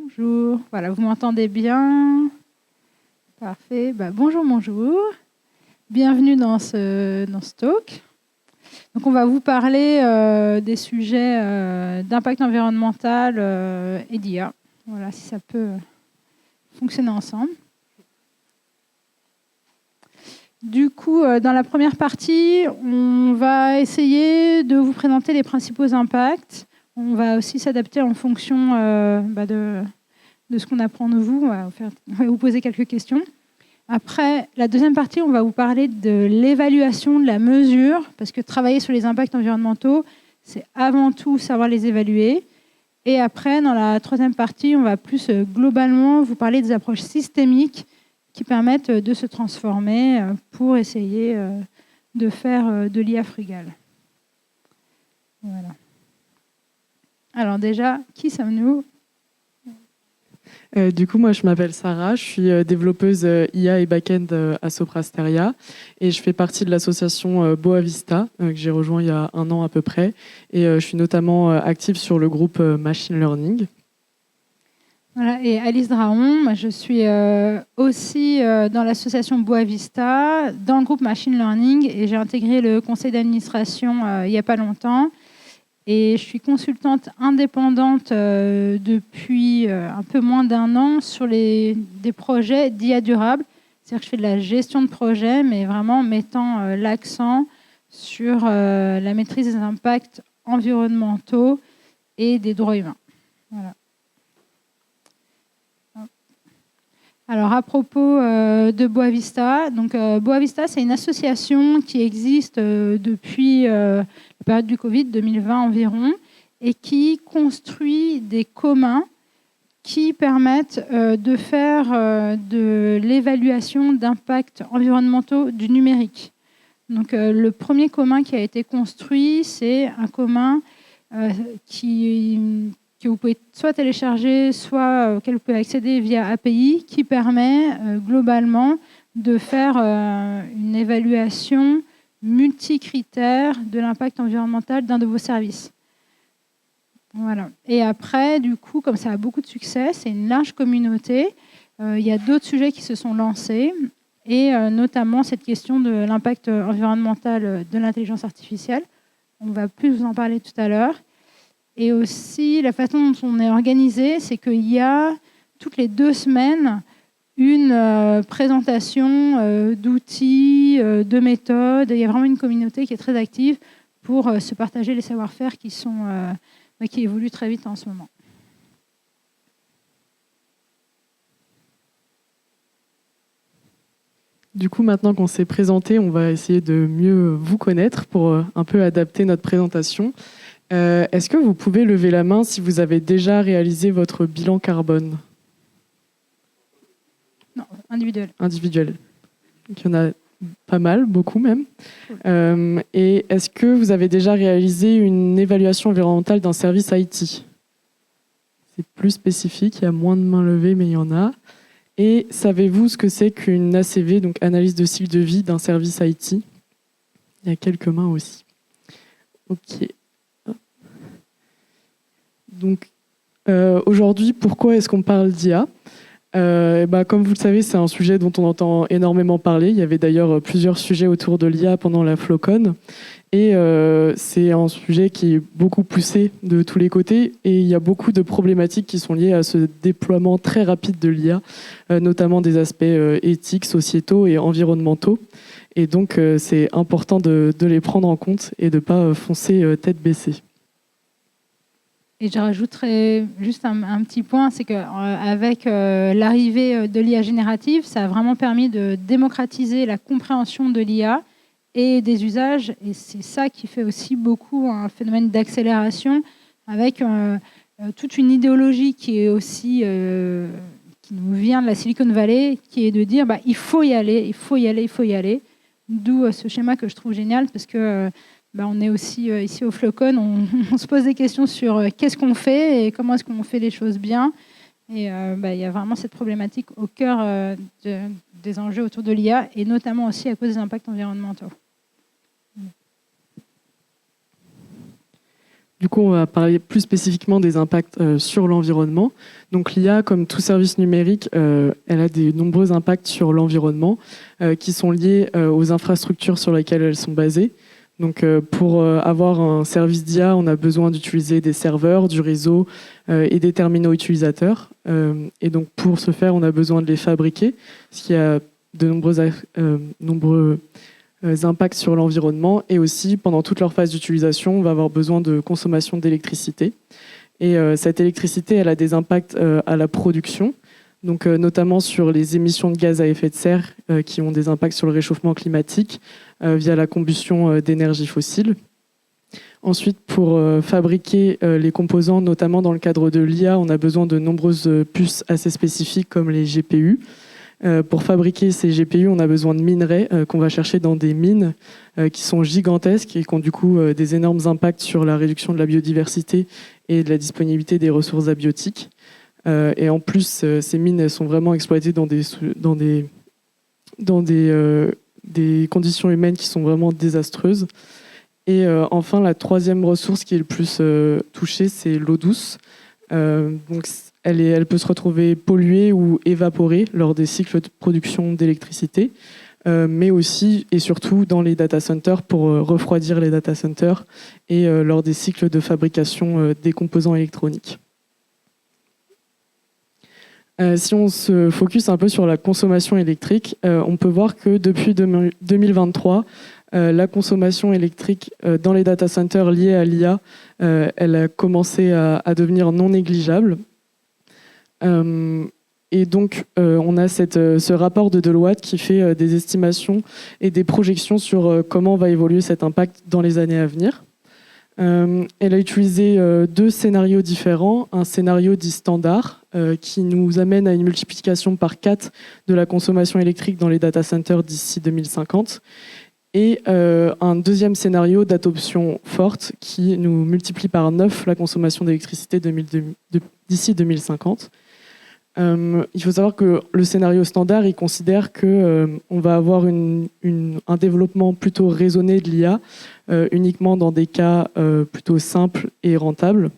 Bonjour. Voilà, vous m'entendez bien? Parfait. Bonjour. Bienvenue dans ce talk. Donc, on va vous parler des sujets d'impact environnemental et d'IA. Voilà, si ça peut fonctionner ensemble. Du coup, dans la première partie, on va essayer de vous présenter les principaux impacts. On va aussi s'adapter en fonction de ce qu'on apprend de vous. On va vous poser quelques questions. Après, la deuxième partie, on va vous parler de l'évaluation de la mesure, parce que travailler sur les impacts environnementaux, c'est avant tout savoir les évaluer. Et après, dans la troisième partie, on va plus globalement vous parler des approches systémiques qui permettent de se transformer pour essayer de faire de l'IA frugale. Voilà. Alors déjà, qui sommes-nous ? Du coup, moi, je m'appelle Sarah, je suis développeuse IA et back-end à Soprasteria et je fais partie de l'association Boavista que j'ai rejoint il y a 1 an à peu près et je suis notamment active sur le groupe Machine Learning. Voilà, et Alice Draon, moi, je suis aussi dans l'association Boavista, dans le groupe Machine Learning et j'ai intégré le conseil d'administration il n'y a pas longtemps. Et je suis consultante indépendante depuis un peu moins d'1 an sur des projets d'IA durable. C'est-à-dire que je fais de la gestion de projet, mais vraiment mettant l'accent sur la maîtrise des impacts environnementaux et des droits humains. Voilà. Alors, à propos de Boavista, donc Boavista, c'est une association qui existe depuis la période du Covid, 2020 environ, et qui construit des communs qui permettent de faire de l'évaluation d'impacts environnementaux du numérique. Donc, le premier commun qui a été construit, c'est un commun que vous pouvez soit télécharger, soit auquel vous pouvez accéder via API, qui permet globalement de faire une évaluation multicritère de l'impact environnemental d'un de vos services. Voilà. Et après, du coup, comme ça a beaucoup de succès, c'est une large communauté. Il y a d'autres sujets qui se sont lancés, et notamment cette question de l'impact environnemental de l'intelligence artificielle. On va plus vous en parler tout à l'heure. Et aussi, la façon dont on est organisé, c'est qu'il y a toutes les 2 semaines une présentation d'outils, de méthodes. Il y a vraiment une communauté qui est très active pour se partager les savoir-faire qui évoluent très vite en ce moment. Du coup, maintenant qu'on s'est présenté, on va essayer de mieux vous connaître pour un peu adapter notre présentation. Est-ce que vous pouvez lever la main si vous avez déjà réalisé votre bilan carbone ? Non, individuel. Individuel. Donc, il y en a pas mal, beaucoup même. Et est-ce que vous avez déjà réalisé une évaluation environnementale d'un service IT ? C'est plus spécifique, il y a moins de mains levées, mais il y en a. Et savez-vous ce que c'est qu'une ACV, donc analyse de cycle de vie d'un service IT ? Il y a quelques mains aussi. Ok. Donc, aujourd'hui, pourquoi est-ce qu'on parle d'IA ? Comme vous le savez, c'est un sujet dont on entend énormément parler. Il y avait d'ailleurs plusieurs sujets autour de l'IA pendant la Flocon. Et c'est un sujet qui est beaucoup poussé de tous les côtés. Et il y a beaucoup de problématiques qui sont liées à ce déploiement très rapide de l'IA, notamment des aspects éthiques, sociétaux et environnementaux. Et donc, c'est important de les prendre en compte et de ne pas foncer tête baissée. Et je rajouterais juste un petit point, c'est qu'avec l'arrivée de l'IA générative, ça a vraiment permis de démocratiser la compréhension de l'IA et des usages. Et c'est ça qui fait aussi beaucoup un phénomène d'accélération avec toute une idéologie qui est aussi qui nous vient de la Silicon Valley, qui est de dire il faut y aller, il faut y aller, il faut y aller. D'où ce schéma que je trouve génial parce que on est aussi ici au Flocon, on se pose des questions sur qu'est-ce qu'on fait et comment est-ce qu'on fait les choses bien. Et il y a vraiment cette problématique au cœur des enjeux autour de l'IA et notamment aussi à cause des impacts environnementaux. Du coup, on va parler plus spécifiquement des impacts sur l'environnement. Donc l'IA, comme tout service numérique, elle a de nombreux impacts sur l'environnement qui sont liés aux infrastructures sur lesquelles elles sont basées. Donc pour avoir un service d'IA, on a besoin d'utiliser des serveurs, du réseau et des terminaux utilisateurs. Et donc pour ce faire, on a besoin de les fabriquer, ce qui a de nombreux impacts sur l'environnement, et aussi pendant toute leur phase d'utilisation, on va avoir besoin de consommation d'électricité. Et cette électricité, elle a des impacts à la production, donc notamment sur les émissions de gaz à effet de serre qui ont des impacts sur le réchauffement climatique via la combustion d'énergie fossile. Ensuite, pour fabriquer les composants, notamment dans le cadre de l'IA, on a besoin de nombreuses puces assez spécifiques comme les GPU. Pour fabriquer ces GPU, on a besoin de minerais qu'on va chercher dans des mines qui sont gigantesques et qui ont du coup des énormes impacts sur la réduction de la biodiversité et de la disponibilité des ressources abiotiques. Et en plus, ces mines elles sont vraiment exploitées dans des conditions humaines qui sont vraiment désastreuses. Et enfin, la troisième ressource qui est le plus touchée, c'est l'eau douce. Donc, elle peut se retrouver polluée ou évaporée lors des cycles de production d'électricité, mais aussi et surtout dans les data centers pour refroidir les data centers et lors des cycles de fabrication des composants électroniques. Si on se focus un peu sur la consommation électrique, on peut voir que depuis 2023, la consommation électrique dans les data centers liés à l'IA, elle a commencé à devenir non négligeable. Et donc, on a ce rapport de Deloitte qui fait des estimations et des projections sur comment va évoluer cet impact dans les années à venir. Elle a utilisé deux scénarios différents. Un scénario dit standard, qui nous amène à une multiplication par 4 de la consommation électrique dans les data centers d'ici 2050. Et un deuxième scénario d'adoption forte qui nous multiplie par 9 la consommation d'électricité d'ici 2050. Il faut savoir que le scénario standard, il considère qu'on va avoir un développement plutôt raisonné de l'IA, uniquement dans des cas plutôt simples et rentables.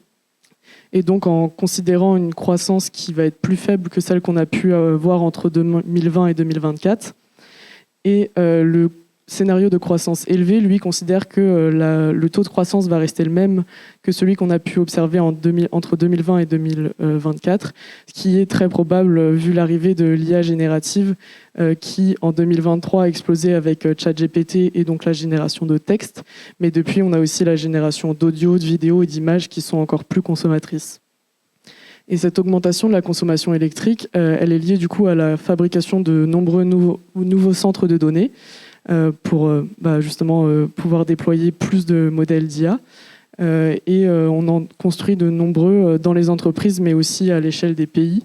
Et donc en considérant une croissance qui va être plus faible que celle qu'on a pu voir entre 2020 et 2024. Et le scénario de croissance élevé, lui, considère que le taux de croissance va rester le même que celui qu'on a pu observer entre 2020 et 2024, ce qui est très probable vu l'arrivée de l'IA générative qui, en 2023, a explosé avec ChatGPT et donc la génération de texte. Mais depuis, on a aussi la génération d'audio, de vidéo et d'images qui sont encore plus consommatrices. Et cette augmentation de la consommation électrique, elle est liée du coup à la fabrication de nombreux nouveaux centres de données, pour justement pouvoir déployer plus de modèles d'IA. Et on en construit de nombreux dans les entreprises, mais aussi à l'échelle des pays.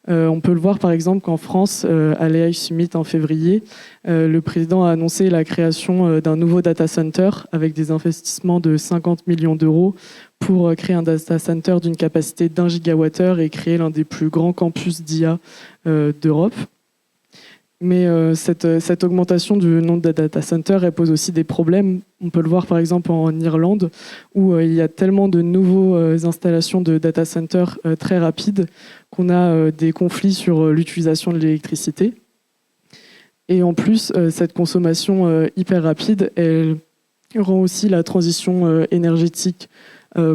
On peut le voir par exemple qu'en France, à l'AI Summit en février, le président a annoncé la création d'un nouveau data center avec des investissements de 50 millions d'euros pour créer un data center d'une capacité d'1 gigawattheure et créer l'un des plus grands campus d'IA d'Europe. Mais cette augmentation du nombre de data centers, elle pose aussi des problèmes. On peut le voir par exemple en Irlande, où il y a tellement de nouvelles installations de data centers très rapides qu'on a des conflits sur l'utilisation de l'électricité. Et en plus, cette consommation hyper rapide, elle rend aussi la transition énergétique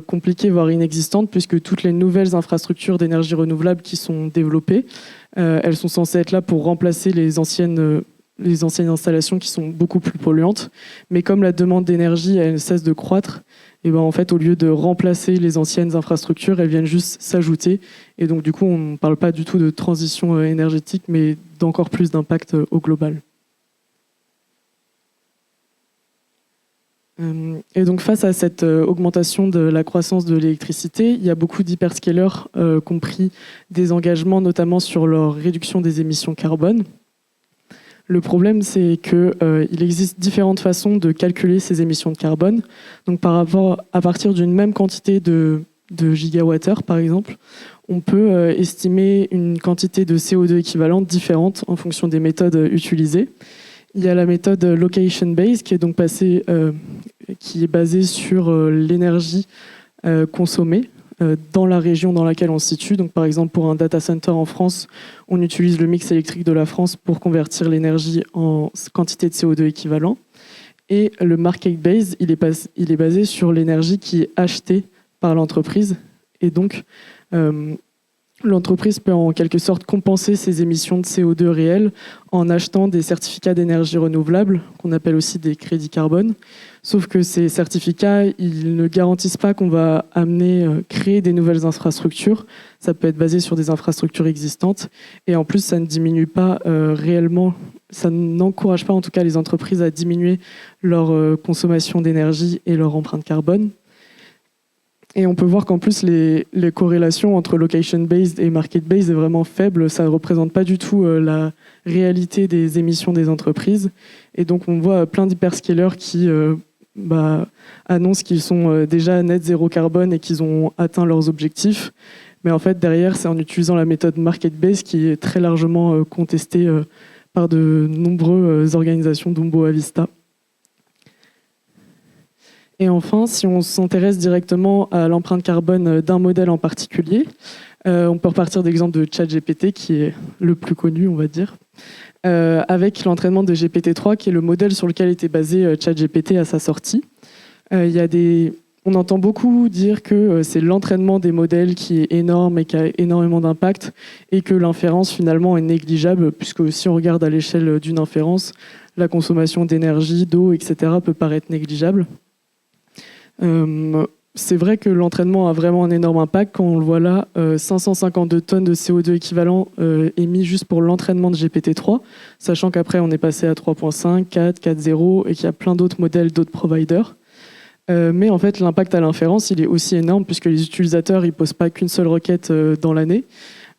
compliquée, voire inexistante, puisque toutes les nouvelles infrastructures d'énergie renouvelable qui sont développées, elles sont censées être là pour remplacer les anciennes installations qui sont beaucoup plus polluantes. Mais comme la demande d'énergie elle cesse de croître, et ben en fait, au lieu de remplacer les anciennes infrastructures, elles viennent juste s'ajouter. Et donc du coup, on ne parle pas du tout de transition énergétique, mais d'encore plus d'impact au global. Et donc face à cette augmentation de la croissance de l'électricité, il y a beaucoup d'hyperscalers qui ont pris des engagements, notamment sur leur réduction des émissions carbone. Le problème, c'est qu'il existe différentes façons de calculer ces émissions de carbone. Donc à partir d'une même quantité de gigawattheures, par exemple, on peut estimer une quantité de CO2 équivalente différente en fonction des méthodes utilisées. Il y a la méthode location-based qui est donc qui est basée sur l'énergie consommée dans la région dans laquelle on se situe. Donc, par exemple, pour un data center en France, on utilise le mix électrique de la France pour convertir l'énergie en quantité de CO2 équivalent. Et le market base, il est basé sur l'énergie qui est achetée par l'entreprise. Et donc, l'entreprise peut en quelque sorte compenser ses émissions de CO2 réelles en achetant des certificats d'énergie renouvelable, qu'on appelle aussi des crédits carbone. Sauf que ces certificats, ils ne garantissent pas qu'on va créer des nouvelles infrastructures. Ça peut être basé sur des infrastructures existantes. Et en plus, ça ne diminue pas réellement, ça n'encourage pas en tout cas les entreprises à diminuer leur consommation d'énergie et leur empreinte carbone. Et on peut voir qu'en plus, les corrélations entre location-based et market-based est vraiment faible. Ça ne représente pas du tout la réalité des émissions des entreprises. Et donc, on voit plein d'hyperscalers qui annoncent qu'ils sont déjà net zéro carbone et qu'ils ont atteint leurs objectifs. Mais en fait, derrière, c'est en utilisant la méthode market-based qui est très largement contestée par de nombreuses organisations dont Boa Vista. Et enfin, si on s'intéresse directement à l'empreinte carbone d'un modèle en particulier, on peut repartir d'exemple de ChatGPT, qui est le plus connu, on va dire, avec l'entraînement de GPT-3, qui est le modèle sur lequel était basé ChatGPT à sa sortie. On entend beaucoup dire que c'est l'entraînement des modèles qui est énorme et qui a énormément d'impact, et que l'inférence finalement est négligeable, puisque si on regarde à l'échelle d'une inférence, la consommation d'énergie, d'eau, etc. peut paraître négligeable. C'est vrai que l'entraînement a vraiment un énorme impact. Quand on le voit là, 552 tonnes de CO2 équivalent émis juste pour l'entraînement de GPT-3, sachant qu'après on est passé à 3.5, 4, 4.0 et qu'il y a plein d'autres modèles, d'autres providers. Mais en fait, l'impact à l'inférence, il est aussi énorme puisque les utilisateurs, ils posent pas qu'une seule requête dans l'année.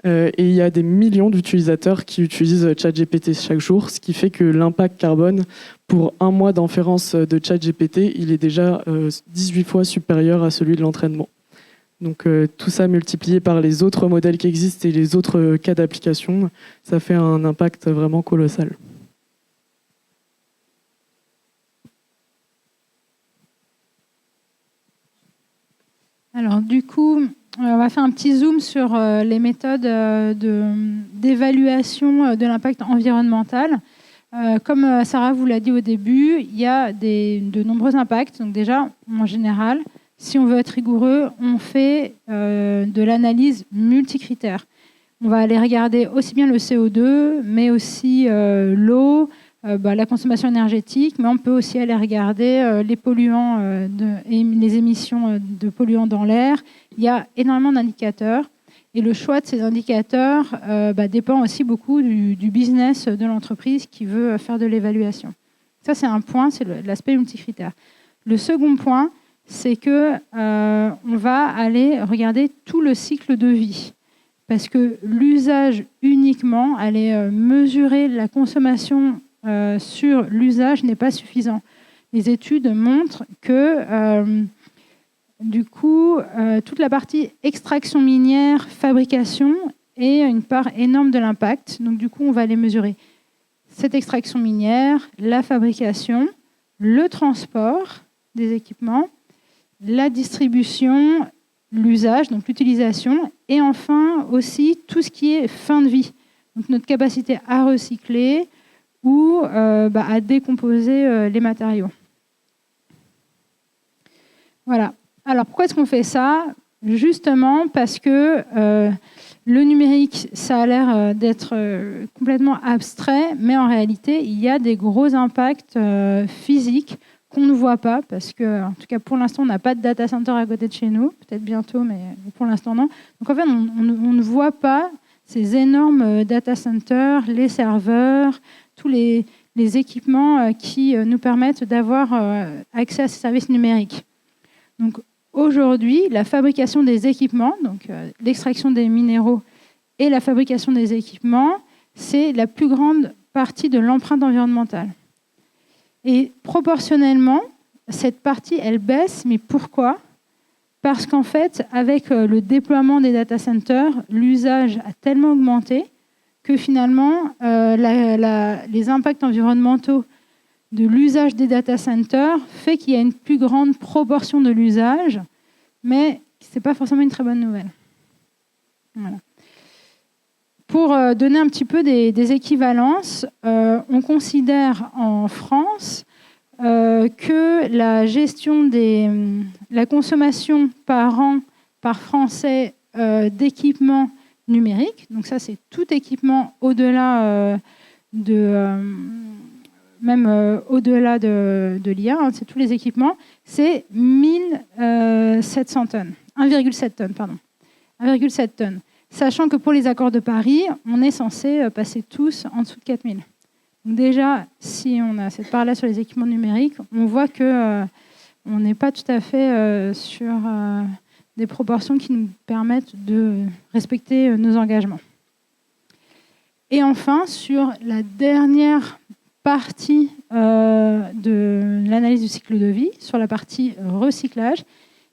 Et il y a des millions d'utilisateurs qui utilisent ChatGPT chaque jour, ce qui fait que l'impact carbone pour un mois d'inférence de ChatGPT, il est déjà 18 fois supérieur à celui de l'entraînement. Donc tout ça multiplié par les autres modèles qui existent et les autres cas d'application, ça fait un impact vraiment colossal. Alors du coup, on va faire un petit zoom sur les méthodes d'évaluation de l'impact environnemental. Comme Sarah vous l'a dit au début, il y a de nombreux impacts. Donc déjà, en général, si on veut être rigoureux, on fait de l'analyse multicritère. On va aller regarder aussi bien le CO2, mais aussi l'eau, la consommation énergétique, mais on peut aussi aller regarder les polluants et les émissions de polluants dans l'air. Il y a énormément d'indicateurs. Et le choix de ces indicateurs dépend aussi beaucoup du business de l'entreprise qui veut faire de l'évaluation. Ça, c'est un point, c'est l'aspect multicritère. Le second point, c'est qu'on va aller regarder tout le cycle de vie. Parce que l'usage uniquement, aller mesurer la consommation sur l'usage n'est pas suffisant. Les études montrent que du coup, toute la partie extraction minière, fabrication est une part énorme de l'impact. Donc du coup, on va aller mesurer cette extraction minière, la fabrication, le transport des équipements, la distribution, l'usage, donc l'utilisation, et enfin aussi tout ce qui est fin de vie. Donc notre capacité à recycler ou à décomposer les matériaux. Voilà. Alors, pourquoi est-ce qu'on fait ça ? Justement parce que le numérique, ça a l'air d'être complètement abstrait, mais en réalité, il y a des gros impacts physiques qu'on ne voit pas, parce que, en tout cas, pour l'instant, on n'a pas de data center à côté de chez nous, peut-être bientôt, mais pour l'instant, non. Donc, en fait, on ne voit pas ces énormes data centers, les serveurs, tous les équipements qui nous permettent d'avoir accès à ces services numériques. Donc, aujourd'hui, la fabrication des équipements, donc l'extraction des minéraux et la fabrication des équipements, c'est la plus grande partie de l'empreinte environnementale. Et proportionnellement, cette partie, elle baisse. Mais pourquoi ? Parce qu'en fait, avec le déploiement des data centers, l'usage a tellement augmenté que finalement, les impacts environnementaux de l'usage des data centers fait qu'il y a une plus grande proportion de l'usage mais ce n'est pas forcément une très bonne nouvelle. Voilà. Pour donner un petit peu des équivalences, on considère en France que la gestion la consommation par an par Français d'équipements numériques, donc ça c'est tout équipement au-delà au-delà de l'IA, hein, c'est tous les équipements, c'est 1700 tonnes, 1,7 tonnes, pardon, 1,7 tonnes. Sachant que pour les accords de Paris, on est censé passer tous en dessous de 4000. Donc déjà, si on a cette part-là sur les équipements numériques, on voit qu'on n'est pas tout à fait sur des proportions qui nous permettent de respecter nos engagements. Et enfin, sur la dernière partie de l'analyse du cycle de vie, sur la partie recyclage,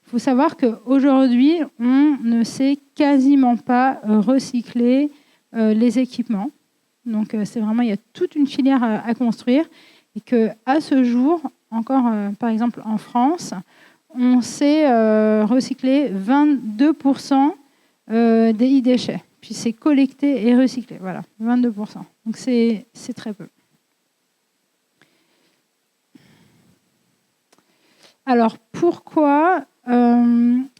il faut savoir qu'aujourd'hui, on ne sait quasiment pas recycler les équipements. Donc, c'est vraiment, il y a toute une filière à construire. Et qu'à ce jour, encore par exemple en France, on sait recycler 22% des e-déchets. Puis c'est collecté et recyclé. Voilà, 22%. Donc, c'est très peu. Alors, pourquoi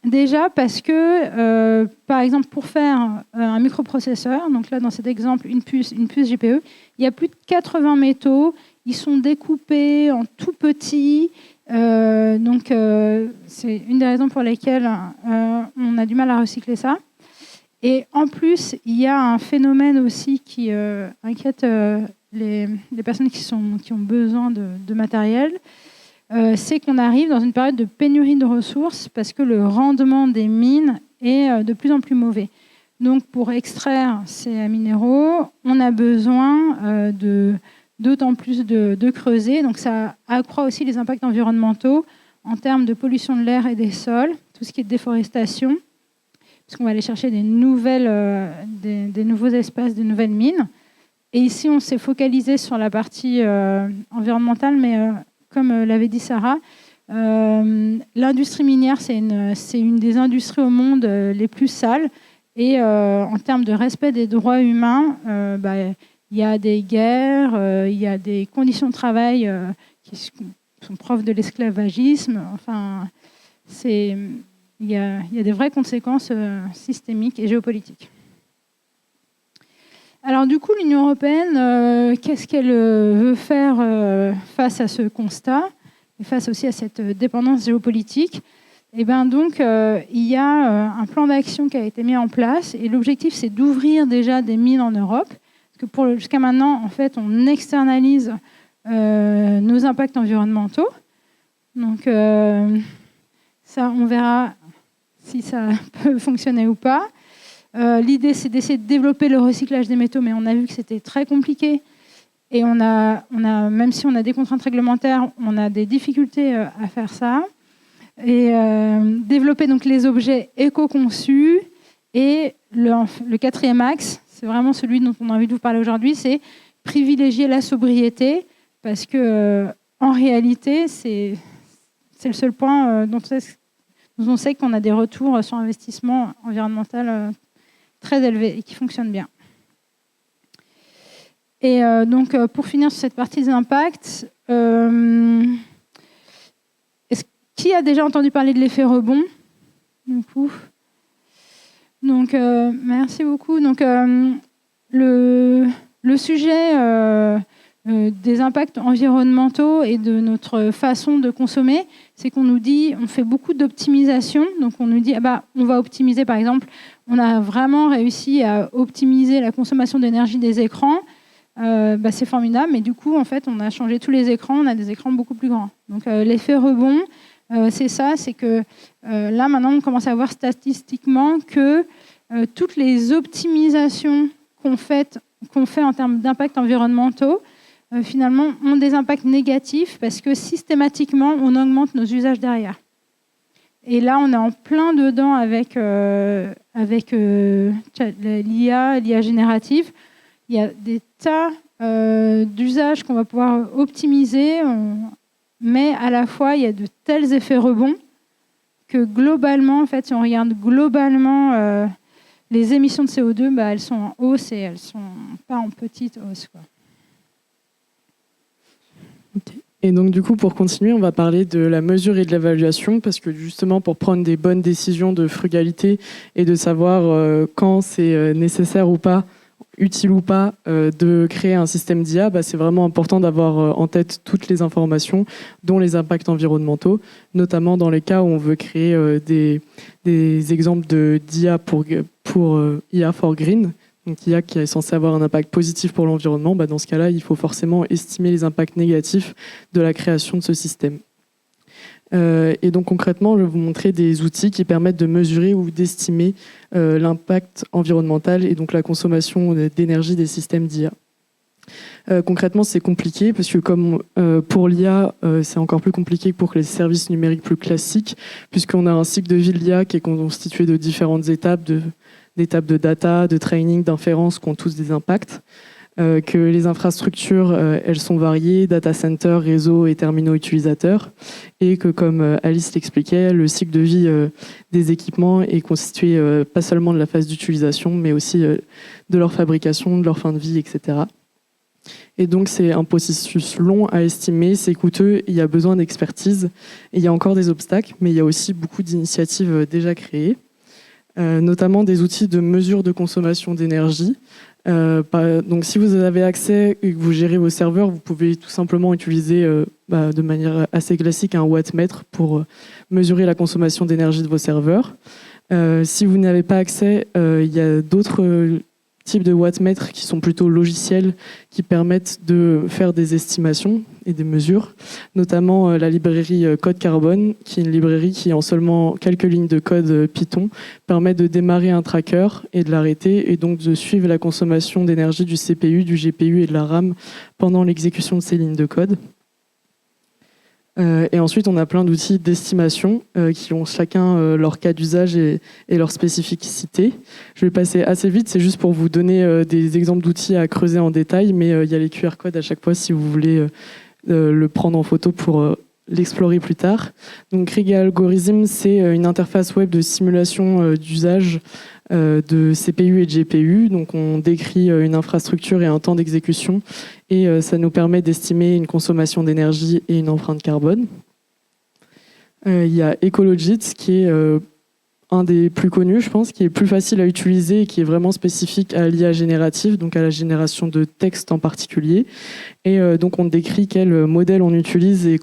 déjà parce que, par exemple, pour faire un microprocesseur, donc là, dans cet exemple, une puce GPE, il y a plus de 80 métaux. Ils sont découpés en tout petits. Donc, c'est une des raisons pour lesquelles on a du mal à recycler ça. Et en plus, il y a un phénomène aussi qui inquiète les personnes qui ont besoin de matériel. C'est qu'on arrive dans une période de pénurie de ressources parce que le rendement des mines est de plus en plus mauvais. Donc, pour extraire ces minéraux, on a besoin d'autant plus de creuser. Donc, ça accroît aussi les impacts environnementaux en termes de pollution de l'air et des sols, tout ce qui est déforestation, puisqu'on va aller chercher des nouveaux espaces, des nouvelles mines. Et ici, on s'est focalisé sur la partie environnementale, mais comme l'avait dit Sarah, l'industrie minière, c'est une des industries au monde les plus sales. Et en termes de respect des droits humains, il y a des guerres, il y a des conditions de travail qui sont preuves de l'esclavagisme. Enfin, il y a des vraies conséquences systémiques et géopolitiques. Alors du coup, l'Union européenne, qu'est-ce qu'elle veut faire face à ce constat et face aussi à cette dépendance géopolitique? Et bien donc, il y a un plan d'action qui a été mis en place et l'objectif, c'est d'ouvrir déjà des mines en Europe. Parce que jusqu'à maintenant, en fait, on externalise nos impacts environnementaux. Donc ça, on verra si ça peut fonctionner ou pas. L'idée, c'est d'essayer de développer le recyclage des métaux, mais on a vu que c'était très compliqué. Et même si on a des contraintes réglementaires, on a des difficultés à faire ça. Et développer donc les objets éco-conçus. Et le quatrième axe, c'est vraiment celui dont on a envie de vous parler aujourd'hui, c'est privilégier la sobriété, parce que en réalité, c'est le seul point dont on sait qu'on a des retours sur investissement environnemental très élevés et qui fonctionnent bien. Et donc, pour finir sur cette partie des impacts, qui a déjà entendu parler de l'effet rebond? Du coup. Donc, merci beaucoup. Donc, le sujet des impacts environnementaux et de notre façon de consommer, c'est qu'on nous dit, on fait beaucoup d'optimisation. Donc, on nous dit, on va optimiser, par exemple, on a vraiment réussi à optimiser la consommation d'énergie des écrans. C'est formidable, mais du coup, en fait, on a changé tous les écrans, on a des écrans beaucoup plus grands. Donc, l'effet rebond, c'est ça, c'est que là, maintenant, on commence à voir statistiquement que toutes les optimisations qu'on fait en termes d'impacts environnementaux, finalement, ont des impacts négatifs parce que systématiquement, on augmente nos usages derrière. Et là, on est en plein dedans avec l'IA générative. Il y a des tas d'usages qu'on va pouvoir optimiser, mais à la fois, il y a de tels effets rebonds que globalement, en fait, si on regarde globalement les émissions de CO2, elles sont en hausse et elles ne sont pas en petite hausse, quoi. Okay. Et donc du coup, pour continuer, on va parler de la mesure et de l'évaluation, parce que justement, pour prendre des bonnes décisions de frugalité et de savoir quand c'est nécessaire ou pas, utile ou pas, de créer un système d'IA, c'est vraiment important d'avoir en tête toutes les informations, dont les impacts environnementaux, notamment dans les cas où on veut créer des exemples d'IA pour IA for Green. Donc IA qui est censé avoir un impact positif pour l'environnement, dans ce cas-là, il faut forcément estimer les impacts négatifs de la création de ce système. Et donc concrètement, je vais vous montrer des outils qui permettent de mesurer ou d'estimer l'impact environnemental et donc la consommation d'énergie des systèmes d'IA. Concrètement, c'est compliqué parce que comme pour l'IA, c'est encore plus compliqué que pour les services numériques plus classiques, puisqu'on a un cycle de vie de l'IA qui est constitué de différentes étapes, d'étapes de data, de training, d'inférence qui ont tous des impacts. Que les infrastructures, elles sont variées, data center, réseau et terminaux utilisateurs, et que comme Alice l'expliquait, le cycle de vie des équipements est constitué pas seulement de la phase d'utilisation, mais aussi de leur fabrication, de leur fin de vie, etc. Et donc c'est un processus long à estimer, c'est coûteux, il y a besoin d'expertise, et il y a encore des obstacles, mais il y a aussi beaucoup d'initiatives déjà créées, notamment des outils de mesure de consommation d'énergie. Donc si vous avez accès et que vous gérez vos serveurs, vous pouvez tout simplement utiliser de manière assez classique un wattmètre pour mesurer la consommation d'énergie de vos serveurs. Si vous n'avez pas accès, il y a d'autres types de wattmètres qui sont plutôt logiciels, qui permettent de faire des estimations et des mesures, notamment la librairie Code Carbone, qui est une librairie qui, en seulement quelques lignes de code Python, permet de démarrer un tracker et de l'arrêter, et donc de suivre la consommation d'énergie du CPU, du GPU et de la RAM pendant l'exécution de ces lignes de code. Et ensuite, on a plein d'outils d'estimation qui ont chacun leur cas d'usage et leur spécificité. Je vais passer assez vite, c'est juste pour vous donner des exemples d'outils à creuser en détail, mais il y a les QR codes à chaque fois si vous voulez le prendre en photo pour l'explorer plus tard. Donc, Rig Algorithm, c'est une interface web de simulation d'usage de CPU et de GPU. Donc, on décrit une infrastructure et un temps d'exécution, et ça nous permet d'estimer une consommation d'énergie et une empreinte carbone. Il y a Ecologit, qui est un des plus connus, je pense, qui est plus facile à utiliser et qui est vraiment spécifique à l'IA générative, donc à la génération de texte en particulier. Et donc, on décrit quel modèle on utilise et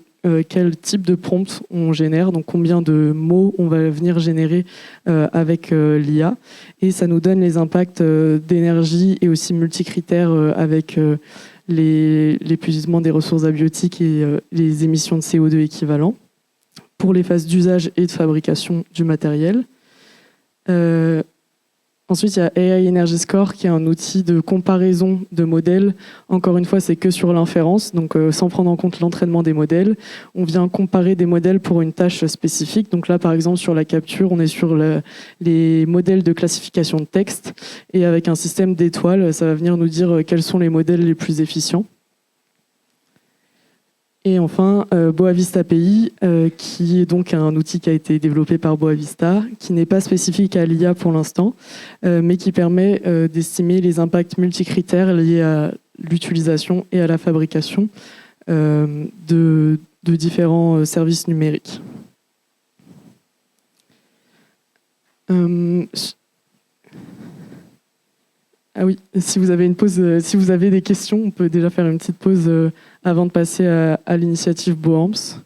quel type de prompt on génère, donc combien de mots on va venir générer avec l'IA. Et ça nous donne les impacts d'énergie et aussi multicritères avec l'épuisement des ressources abiotiques et les émissions de CO2 équivalents pour les phases d'usage et de fabrication du matériel. Ensuite, il y a AI Energy Score, qui est un outil de comparaison de modèles. Encore une fois, c'est que sur l'inférence, donc sans prendre en compte l'entraînement des modèles. On vient comparer des modèles pour une tâche spécifique. Donc là, par exemple, sur la capture, on est sur les modèles de classification de texte. Et avec un système d'étoiles, ça va venir nous dire quels sont les modèles les plus efficients. Et enfin, Boavista API, qui est donc un outil qui a été développé par Boavista, qui n'est pas spécifique à l'IA pour l'instant, mais qui permet d'estimer les impacts multicritères liés à l'utilisation et à la fabrication de différents services numériques. Ah oui, si vous avez une pause, si vous avez des questions, on peut déjà faire une petite pause avant de passer à l'initiative Boamps.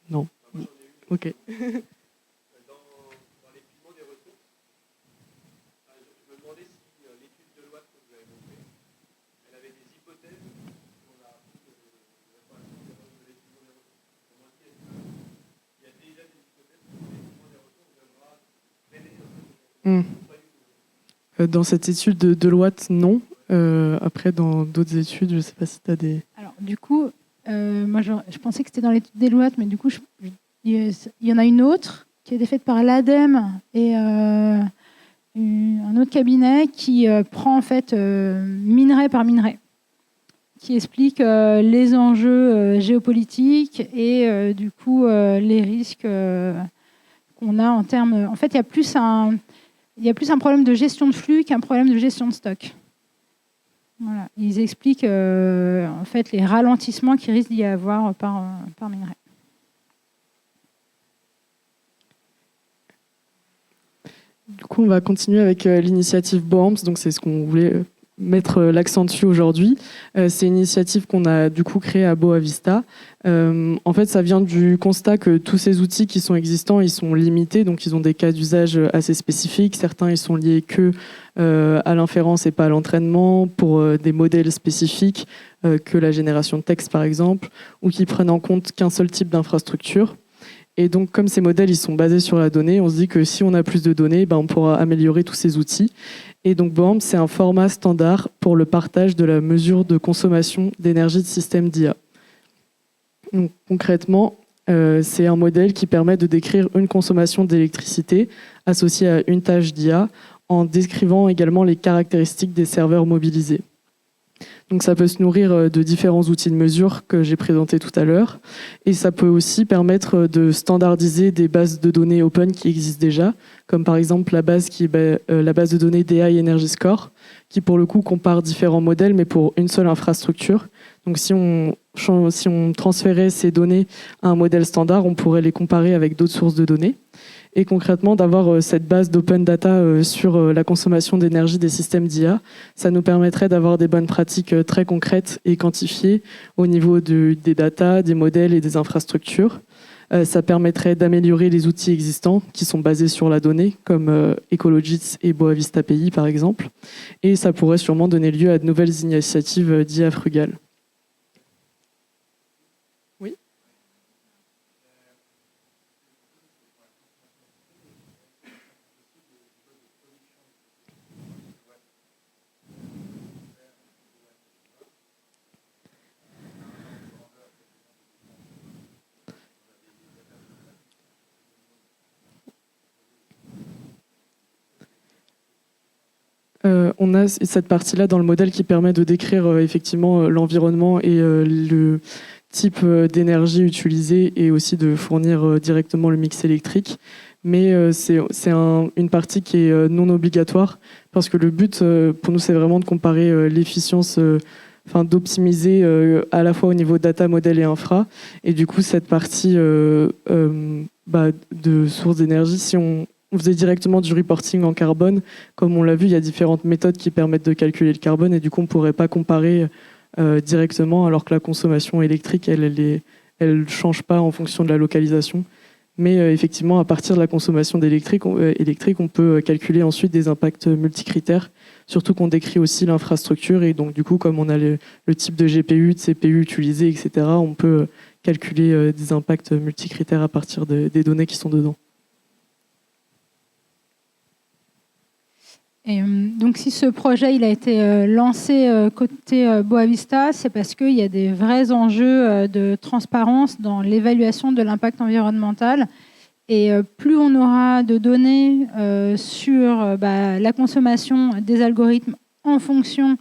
Non. Ok. Dans cette étude de Deloitte, non. Après, dans d'autres études, je ne sais pas si tu as des... Alors, du coup, moi, je pensais que c'était dans l'étude Deloitte, mais du coup, il y en a une autre qui a été faite par l'ADEME et un autre cabinet qui prend, en fait, minerai par minerai, qui explique les enjeux géopolitiques et du coup les risques qu'on a en termes... En fait, il y a plus un problème de gestion de flux qu'un problème de gestion de stock. Voilà. Ils expliquent en fait les ralentissements qui risquent d'y avoir par minerai. Du coup, on va continuer avec l'initiative BOAMPS. Donc, c'est ce qu'on voulait mettre l'accent dessus aujourd'hui. C'est une initiative qu'on a du coup créée à Boa Vista. En fait, ça vient du constat que tous ces outils qui sont existants, ils sont limités, donc ils ont des cas d'usage assez spécifiques. Certains, ils sont liés que à l'inférence et pas à l'entraînement, pour des modèles spécifiques, que la génération de texte par exemple, ou qui prennent en compte qu'un seul type d'infrastructure. Et donc, comme ces modèles ils sont basés sur la donnée, on se dit que si on a plus de données, on pourra améliorer tous ces outils. Et donc, BOAMPS, c'est un format standard pour le partage de la mesure de consommation d'énergie de système d'IA. Donc, concrètement, c'est un modèle qui permet de décrire une consommation d'électricité associée à une tâche d'IA en décrivant également les caractéristiques des serveurs mobilisés. Donc ça peut se nourrir de différents outils de mesure que j'ai présentés tout à l'heure. Et ça peut aussi permettre de standardiser des bases de données open qui existent déjà, comme par exemple la base de données DI Energy Score, qui pour le coup compare différents modèles, mais pour une seule infrastructure. Donc si on transférait ces données à un modèle standard, on pourrait les comparer avec d'autres sources de données. Et concrètement, d'avoir cette base d'open data sur la consommation d'énergie des systèmes d'IA, ça nous permettrait d'avoir des bonnes pratiques très concrètes et quantifiées au niveau des data, des modèles et des infrastructures. Ça permettrait d'améliorer les outils existants qui sont basés sur la donnée, comme Ecologits et Boa Vista API par exemple. Et ça pourrait sûrement donner lieu à de nouvelles initiatives d'IA frugales. On a cette partie-là dans le modèle qui permet de décrire effectivement l'environnement et le type d'énergie utilisée et aussi de fournir directement le mix électrique. Mais c'est une partie qui est non obligatoire parce que le but pour nous, c'est vraiment de comparer l'efficience, d'optimiser à la fois au niveau data, modèle et infra. Et du coup, cette partie de source d'énergie, si on faisait directement du reporting en carbone, comme on l'a vu, il y a différentes méthodes qui permettent de calculer le carbone et du coup, on ne pourrait pas comparer directement alors que la consommation électrique, elle change pas en fonction de la localisation. Mais effectivement, à partir de la consommation électrique, on peut calculer ensuite des impacts multicritères, surtout qu'on décrit aussi l'infrastructure et donc du coup, comme on a le type de GPU, de CPU utilisé, etc., on peut calculer des impacts multicritères à partir des données qui sont dedans. Et donc, si ce projet il a été lancé côté Boa Vista, c'est parce qu'il y a des vrais enjeux de transparence dans l'évaluation de l'impact environnemental. Et plus on aura de données sur la consommation des algorithmes en fonction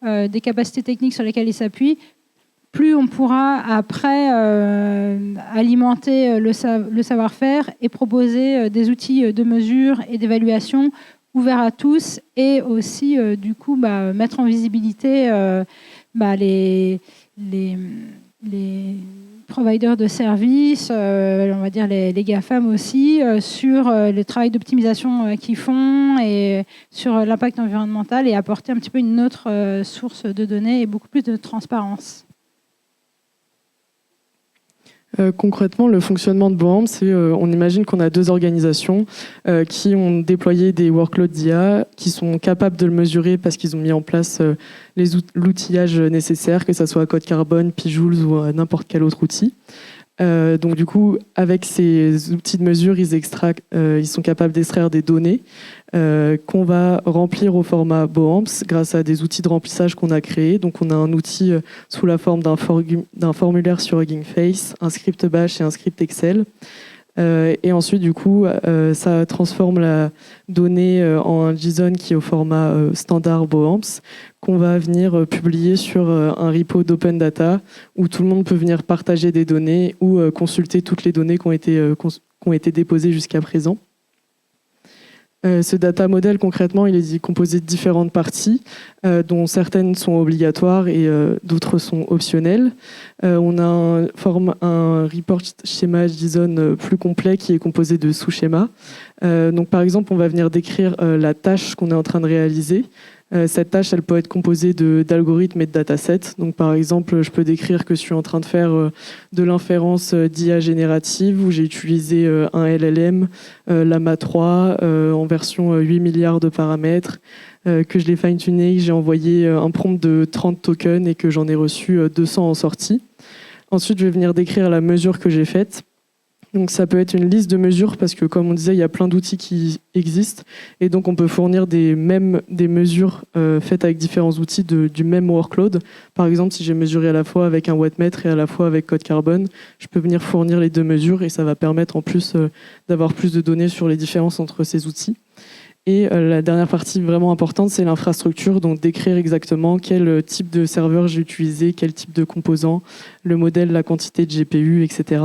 des capacités techniques sur lesquelles ils s'appuient, plus on pourra après alimenter le savoir-faire et proposer des outils de mesure et d'évaluation ouvert à tous et aussi du coup mettre en visibilité les providers de services, on va dire les GAFAM aussi, sur le travail d'optimisation qu'ils font et sur l'impact environnemental et apporter un petit peu une autre source de données et beaucoup plus de transparence. Concrètement, le fonctionnement de BOAMPS, c'est on imagine qu'on a deux organisations qui ont déployé des workloads d'IA, qui sont capables de le mesurer parce qu'ils ont mis en place l'outillage nécessaire, que ce soit Code Carbone, P-Joules ou n'importe quel autre outil. Donc du coup, avec ces outils de mesure, ils sont capables d'extraire des données qu'on va remplir au format BOAMPS grâce à des outils de remplissage qu'on a créés. Donc on a un outil sous la forme d'un formulaire sur Hugging Face, un script Bash et un script Excel. Et ensuite, du coup, ça transforme la donnée en un JSON qui est au format standard BOAMPS qu'on va venir publier sur un repo d'Open Data où tout le monde peut venir partager des données ou consulter toutes les données qui ont été déposées jusqu'à présent. Ce data model, concrètement, il est composé de différentes parties, dont certaines sont obligatoires et d'autres sont optionnelles. On a un report schéma JSON plus complet qui est composé de sous-schémas. Donc, par exemple, on va venir décrire la tâche qu'on est en train de réaliser. Cette tâche, elle peut être composée d'algorithmes et de datasets. Donc, par exemple, je peux décrire que je suis en train de faire de l'inférence d'IA générative où j'ai utilisé un LLM, Llama 3, en version 8 milliards de paramètres, que je l'ai fine-tuné, que j'ai envoyé un prompt de 30 tokens et que j'en ai reçu 200 en sortie. Ensuite, je vais venir décrire la mesure que j'ai faite. Donc ça peut être une liste de mesures parce que, comme on disait, il y a plein d'outils qui existent et donc on peut fournir des mesures faites avec différents outils du même workload. Par exemple, si j'ai mesuré à la fois avec un wattmètre et à la fois avec Code Carbone, je peux venir fournir les deux mesures et ça va permettre en plus d'avoir plus de données sur les différences entre ces outils. Et la dernière partie vraiment importante, c'est l'infrastructure, donc décrire exactement quel type de serveur j'ai utilisé, quel type de composants, le modèle, la quantité de GPU, etc.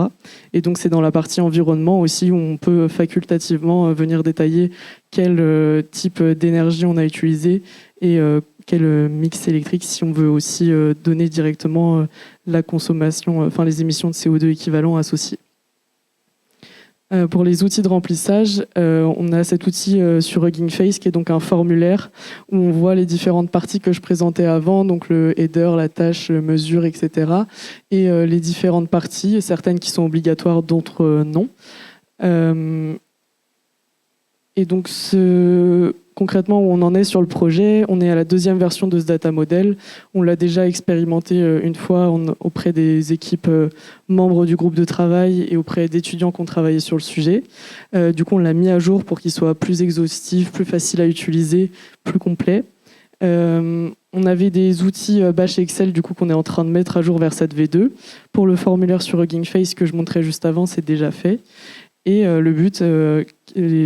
Et donc c'est dans la partie environnement aussi où on peut facultativement venir détailler quel type d'énergie on a utilisé et quel mix électrique, si on veut aussi donner directement la consommation, enfin les émissions de CO2 équivalents associées. Pour les outils de remplissage, on a cet outil sur Hugging Face qui est donc un formulaire où on voit les différentes parties que je présentais avant, donc le header, la tâche, la mesure, etc. Et les différentes parties, certaines qui sont obligatoires, d'autres non. Et donc, concrètement, où on en est sur le projet, on est à la deuxième version de ce data model. On l'a déjà expérimenté une fois auprès des équipes membres du groupe de travail et auprès d'étudiants qui ont travaillé sur le sujet. Du coup, on l'a mis à jour pour qu'il soit plus exhaustif, plus facile à utiliser, plus complet. On avait des outils Bash et Excel du coup qu'on est en train de mettre à jour vers cette V2. Pour le formulaire sur Hugging Face que je montrais juste avant, c'est déjà fait. Et le but,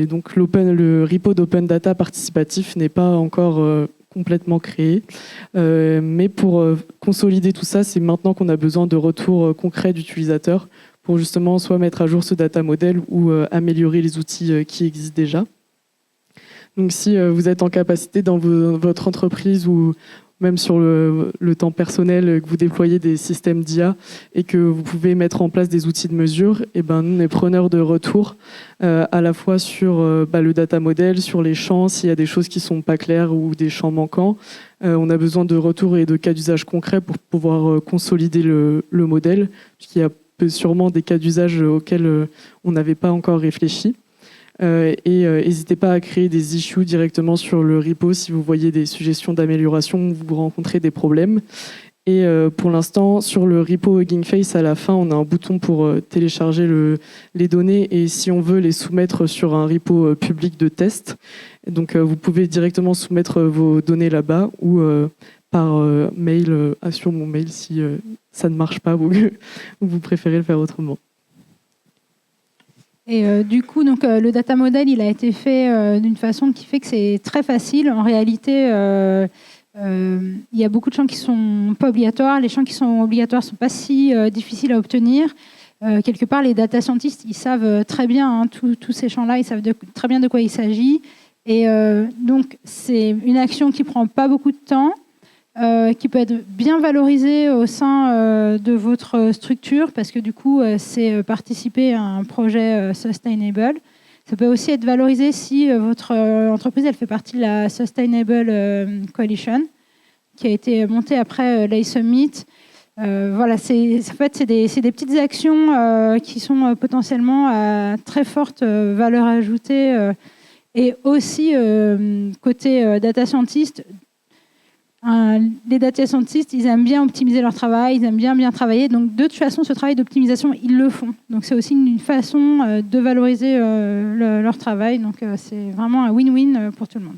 donc le repo d'Open Data participatif n'est pas encore complètement créé. Mais pour consolider tout ça, c'est maintenant qu'on a besoin de retours concrets d'utilisateurs pour justement soit mettre à jour ce data model ou améliorer les outils qui existent déjà. Donc si vous êtes en capacité dans votre entreprise ou même sur le temps personnel, que vous déployez des systèmes d'IA et que vous pouvez mettre en place des outils de mesure, et ben nous, on est preneurs de retour à la fois sur le data model, sur les champs, s'il y a des choses qui ne sont pas claires ou des champs manquants. On a besoin de retours et de cas d'usage concrets pour pouvoir consolider le modèle, puisqu'il y a sûrement des cas d'usage auxquels on n'avait pas encore réfléchi. Et n'hésitez pas à créer des issues directement sur le repo si vous voyez des suggestions d'amélioration ou vous rencontrez des problèmes. Et pour l'instant, sur le repo Hugging Face, à la fin, on a un bouton pour télécharger les données et si on veut les soumettre sur un repo public de test. Donc vous pouvez directement soumettre vos données là-bas ou par mail, sur mon mail si ça ne marche pas ou vous préférez le faire autrement. Et du coup, donc, le data model, il a été fait d'une façon qui fait que c'est très facile. En réalité, il y a beaucoup de champs qui sont pas obligatoires. Les champs qui sont obligatoires sont pas si difficiles à obtenir. Quelque part, les data scientists, ils savent très bien tous ces champs-là, ils savent très bien de quoi il s'agit. Et donc, c'est une action qui prend pas beaucoup de temps. Qui peut être bien valorisé au sein de votre structure parce que du coup, c'est participer à un projet sustainable. Ça peut aussi être valorisé si votre entreprise elle fait partie de la Sustainable Coalition qui a été montée après l'A Summit. Voilà, en fait, c'est des petites actions qui sont potentiellement à très forte valeur ajoutée et aussi côté data scientist. Les data scientists, ils aiment bien optimiser leur travail, ils aiment bien travailler. Donc, de toute façon, ce travail d'optimisation, ils le font. Donc, c'est aussi une façon de valoriser leur travail. Donc, c'est vraiment un win-win pour tout le monde.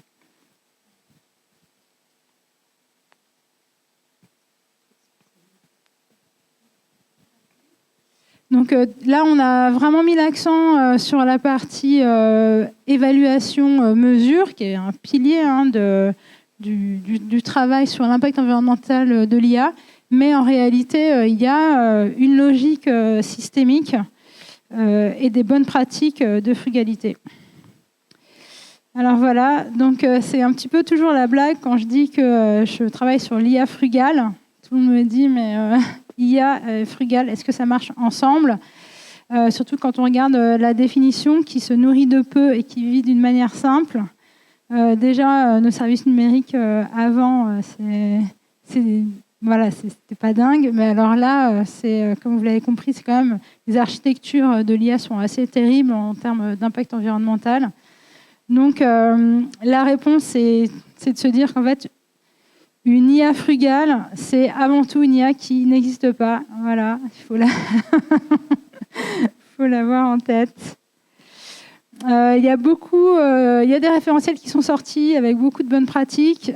Donc là, on a vraiment mis l'accent sur la partie évaluation-mesure, qui est un pilier du travail sur l'impact environnemental de l'IA. Mais en réalité, il y a une logique systémique et des bonnes pratiques de frugalité. Alors voilà, donc c'est un petit peu toujours la blague quand je dis que je travaille sur l'IA frugale. Tout le monde me dit, mais IA frugale, est-ce que ça marche ensemble ? Surtout quand on regarde la définition qui se nourrit de peu et qui vit d'une manière simple. Déjà, nos services numériques avant, voilà, c'était pas dingue, mais alors là, comme vous l'avez compris, c'est quand même les architectures de l'IA sont assez terribles en termes d'impact environnemental. Donc, la réponse, c'est de se dire qu'en fait, une IA frugale, c'est avant tout une IA qui n'existe pas. Voilà, il faut l'avoir en tête. Il y a des référentiels qui sont sortis avec beaucoup de bonnes pratiques,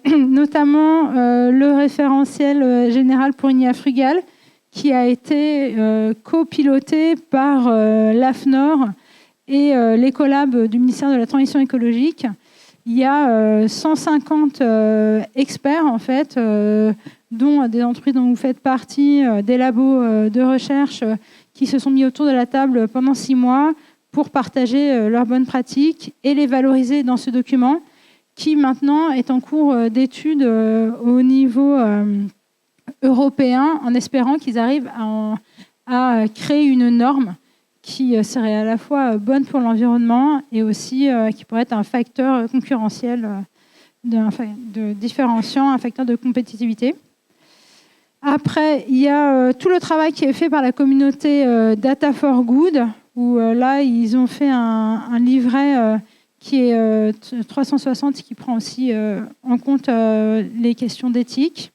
notamment le référentiel général pour une IA frugale qui a été copiloté par l'AFNOR et les collabs du ministère de la Transition écologique. Il y a 150 experts, en fait, dont des entreprises dont vous faites partie, des labos de recherche qui se sont mis autour de la table pendant 6 mois pour partager leurs bonnes pratiques et les valoriser dans ce document qui maintenant est en cours d'étude au niveau européen en espérant qu'ils arrivent à créer une norme qui serait à la fois bonne pour l'environnement et aussi qui pourrait être un facteur concurrentiel de différenciant, un facteur de compétitivité. Après, il y a tout le travail qui est fait par la communauté Data for Good, où là, ils ont fait un livret qui est 360, qui prend aussi en compte les questions d'éthique.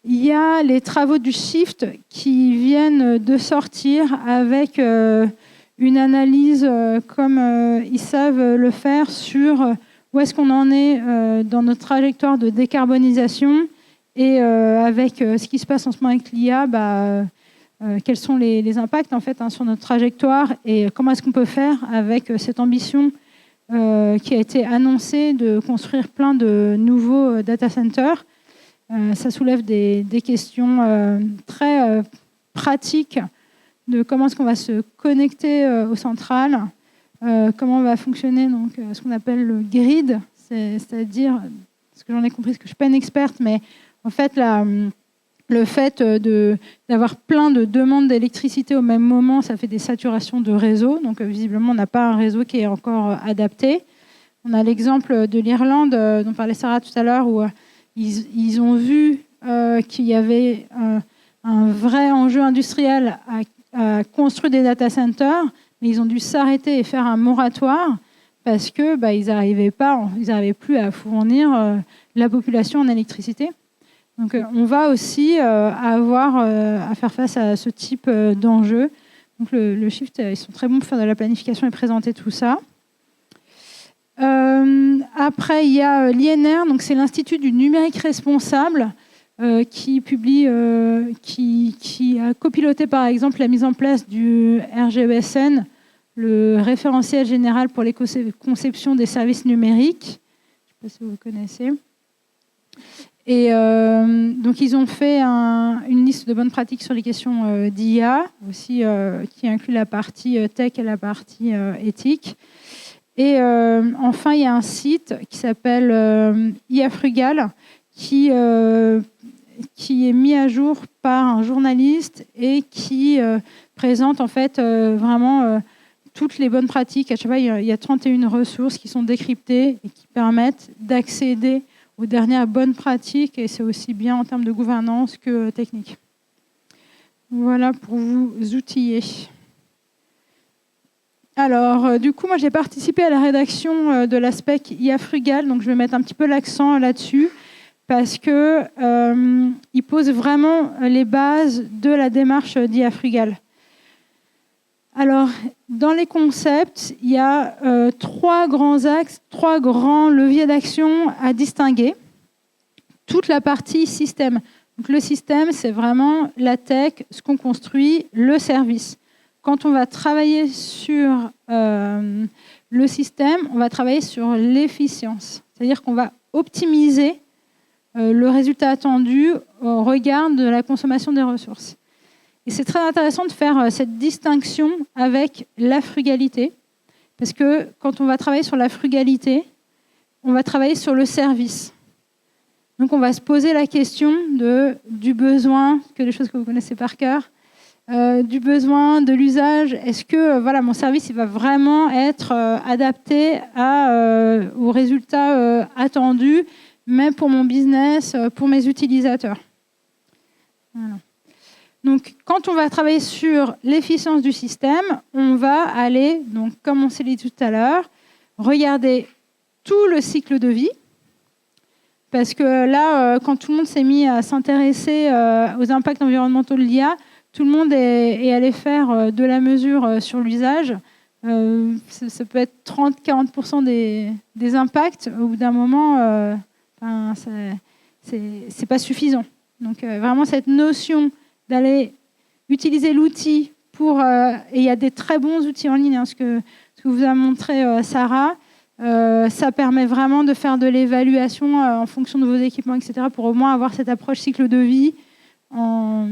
Il y a les travaux du Shift qui viennent de sortir avec une analyse comme ils savent le faire sur où est-ce qu'on en est dans notre trajectoire de décarbonisation et avec ce qui se passe en ce moment avec l'IA, quels sont les impacts en fait sur notre trajectoire et comment est-ce qu'on peut faire avec cette ambition qui a été annoncée de construire plein de nouveaux data centers. Ça soulève des questions très pratiques de comment est-ce qu'on va se connecter aux centrales, comment va fonctionner donc, ce qu'on appelle le grid, c'est-à-dire, ce que j'en ai compris, parce que je ne suis pas une experte, mais en fait, le fait d'avoir plein de demandes d'électricité au même moment, ça fait des saturations de réseau. Donc, visiblement, on n'a pas un réseau qui est encore adapté. On a l'exemple de l'Irlande, dont parlait Sarah tout à l'heure, où ils ont vu qu'il y avait un vrai enjeu industriel à construire des data centers, mais ils ont dû s'arrêter et faire un moratoire parce que ils n'arrivaient plus à fournir la population en électricité. Donc, on va aussi avoir à faire face à ce type d'enjeu. Donc, le Shift, ils sont très bons pour faire de la planification et présenter tout ça. Après, il y a l'INR, donc c'est l'Institut du numérique responsable, qui publie, qui a copiloté par exemple la mise en place du RGESN, le référentiel général pour l'éco-conception des services numériques. Je ne sais pas si vous connaissez. Et donc ils ont fait une liste de bonnes pratiques sur les questions d'IA, aussi qui inclut la partie tech et la partie éthique. Et enfin, il y a un site qui s'appelle IA Frugal, qui est mis à jour par un journaliste et qui présente en fait vraiment toutes les bonnes pratiques. À chaque fois, il y a 31 ressources qui sont décryptées et qui permettent d'accéder aux dernières bonnes pratiques, et c'est aussi bien en termes de gouvernance que technique. Voilà pour vous outiller. Alors, du coup, moi, j'ai participé à la rédaction de la spec IA Frugal, donc je vais mettre un petit peu l'accent là-dessus, parce qu'il pose vraiment les bases de la démarche d'IA Frugal. Alors, dans les concepts, il y a 3 grands axes, 3 grands leviers d'action à distinguer. Toute la partie système. Donc le système, c'est vraiment la tech, ce qu'on construit, le service. Quand on va travailler sur le système, on va travailler sur l'efficience. C'est-à-dire qu'on va optimiser le résultat attendu au regard de la consommation des ressources. Et c'est très intéressant de faire cette distinction avec la frugalité, parce que quand on va travailler sur la frugalité, on va travailler sur le service. Donc on va se poser la question du besoin, que des choses que vous connaissez par cœur, du besoin, de l'usage. Est-ce que mon service il va vraiment être adapté aux résultats attendus, même pour mon business, pour mes utilisateurs. Voilà. Donc, quand on va travailler sur l'efficience du système, on va aller, donc, comme on s'est dit tout à l'heure, regarder tout le cycle de vie. Parce que là, quand tout le monde s'est mis à s'intéresser aux impacts environnementaux de l'IA, tout le monde est allé faire de la mesure sur l'usage. Ça peut être 30-40% des impacts. Au bout d'un moment, c'est pas suffisant. Donc vraiment cette notion d'aller utiliser l'outil et il y a des très bons outils en ligne, hein, ce que vous a montré Sarah. Ça permet vraiment de faire de l'évaluation en fonction de vos équipements, etc., pour au moins avoir cette approche cycle de vie en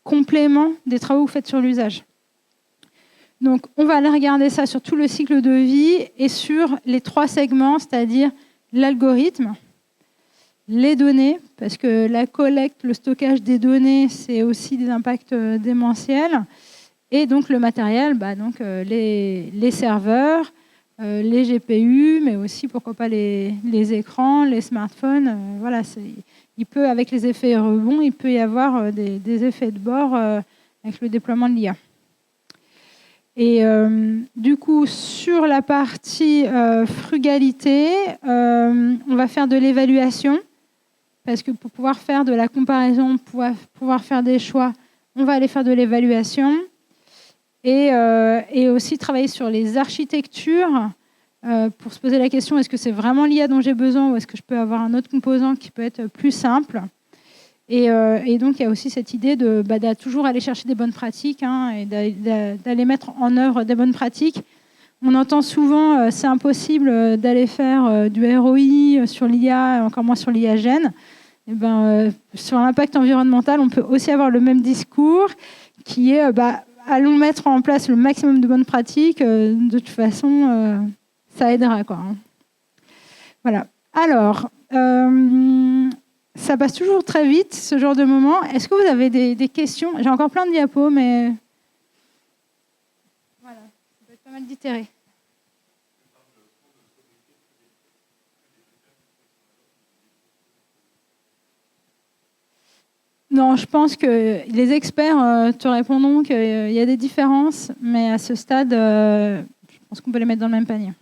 complément des travaux que vous faites sur l'usage. Donc, on va aller regarder ça sur tout le cycle de vie et sur les 3 segments, c'est-à-dire l'algorithme, les données, parce que la collecte, le stockage des données, c'est aussi des impacts démentiels, et donc le matériel, les serveurs, les GPU, mais aussi, pourquoi pas, les écrans, les smartphones. Il peut, avec les effets rebonds, il peut y avoir des effets de bord avec le déploiement de l'IA. Et du coup, sur la partie frugalité, on va faire de l'évaluation, parce que pour pouvoir faire de la comparaison, pouvoir faire des choix, on va aller faire de l'évaluation. Et aussi travailler sur les architectures pour se poser la question, est-ce que c'est vraiment l'IA dont j'ai besoin ou est-ce que je peux avoir un autre composant qui peut être plus simple. Et donc, il y a aussi cette idée de toujours aller chercher des bonnes pratiques, hein, et d'aller mettre en œuvre des bonnes pratiques. On entend souvent c'est impossible d'aller faire du ROI sur l'IA, encore moins sur l'IA gène. Sur l'impact environnemental, on peut aussi avoir le même discours qui est allons mettre en place le maximum de bonnes pratiques. De toute façon, ça aidera, quoi. Voilà. Alors, ça passe toujours très vite, ce genre de moment. Est-ce que vous avez des questions? J'ai encore plein de diapos, mais voilà, ça peut être pas mal d'itérer. Non, je pense que les experts te répondront qu'il y a des différences, mais à ce stade, je pense qu'on peut les mettre dans le même panier.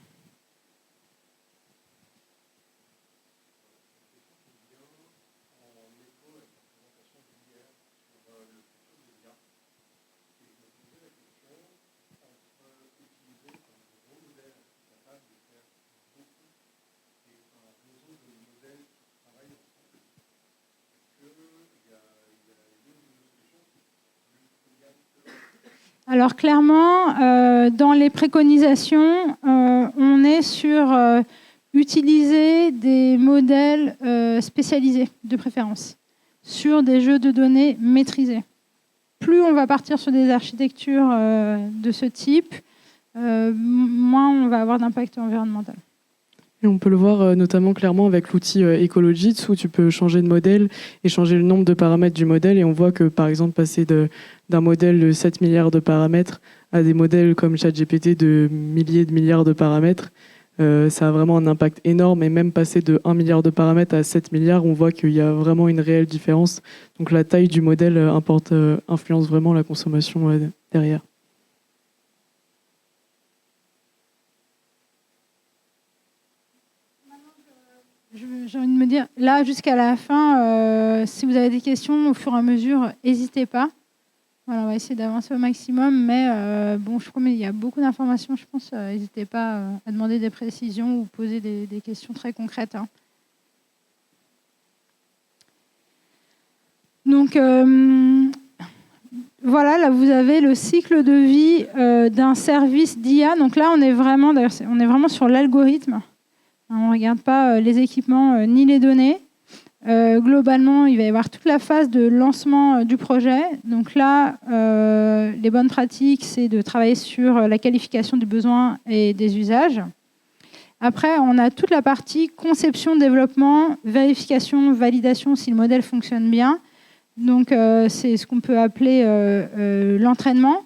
Alors clairement, dans les préconisations, on est sur utiliser des modèles spécialisés de préférence, sur des jeux de données maîtrisés. Plus on va partir sur des architectures de ce type, moins on va avoir d'impact environnemental. Et on peut le voir notamment clairement avec l'outil Ecologits où tu peux changer de modèle et changer le nombre de paramètres du modèle. Et on voit que, par exemple, passer d'un modèle de 7 milliards de paramètres à des modèles comme ChatGPT de milliers de milliards de paramètres, ça a vraiment un impact énorme. Et même passer de 1 milliard de paramètres à 7 milliards, on voit qu'il y a vraiment une réelle différence. Donc la taille du modèle influence vraiment la consommation derrière. J'ai envie de me dire, là, jusqu'à la fin, si vous avez des questions, au fur et à mesure, n'hésitez pas. Voilà, on va essayer d'avancer au maximum, mais je crois qu'il y a beaucoup d'informations, je pense. N'hésitez pas à demander des précisions ou poser des questions très concrètes, hein. Donc, voilà, là, vous avez le cycle de vie d'un service d'IA. Donc là, on est vraiment sur l'algorithme. On ne regarde pas les équipements ni les données. Globalement, il va y avoir toute la phase de lancement du projet. Donc là, les bonnes pratiques, c'est de travailler sur la qualification du besoin et des usages. Après, on a toute la partie conception, développement, vérification, validation si le modèle fonctionne bien. Donc, c'est ce qu'on peut appeler l'entraînement.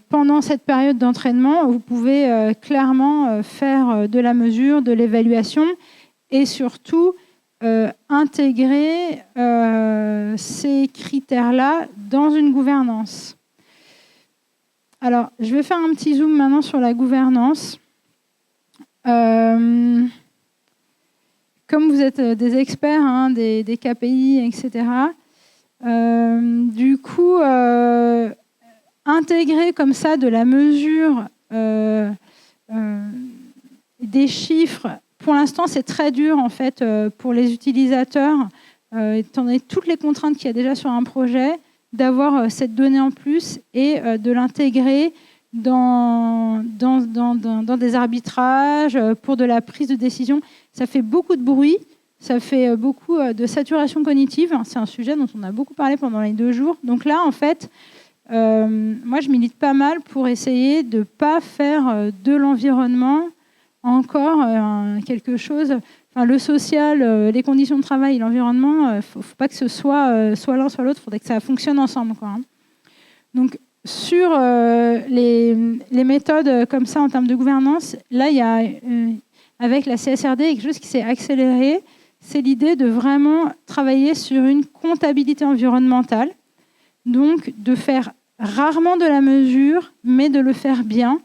Pendant cette période d'entraînement, vous pouvez clairement faire de la mesure, de l'évaluation et surtout intégrer ces critères-là dans une gouvernance. Alors, je vais faire un petit zoom maintenant sur la gouvernance. Comme vous êtes des experts hein, des KPI, etc., du coup, intégrer comme ça de la mesure des chiffres, pour l'instant, c'est très dur en fait pour les utilisateurs, étant donné toutes les contraintes qu'il y a déjà sur un projet, d'avoir cette donnée en plus et de l'intégrer dans des arbitrages, pour de la prise de décision. Ça fait beaucoup de bruit. Ça fait beaucoup de saturation cognitive. C'est un sujet dont on a beaucoup parlé pendant les 2 jours. Donc là, en fait, moi, je milite pas mal pour essayer de ne pas faire de l'environnement encore quelque chose... Enfin, le social, les conditions de travail et l'environnement, il ne faut pas que ce soit l'un, soit l'autre. Il faudrait que ça fonctionne ensemble, quoi, hein. Donc, sur les méthodes comme ça en termes de gouvernance, là, il y a, avec la CSRD, quelque chose qui s'est accéléré. C'est l'idée de vraiment travailler sur une comptabilité environnementale, donc de faire rarement de la mesure, mais de le faire bien,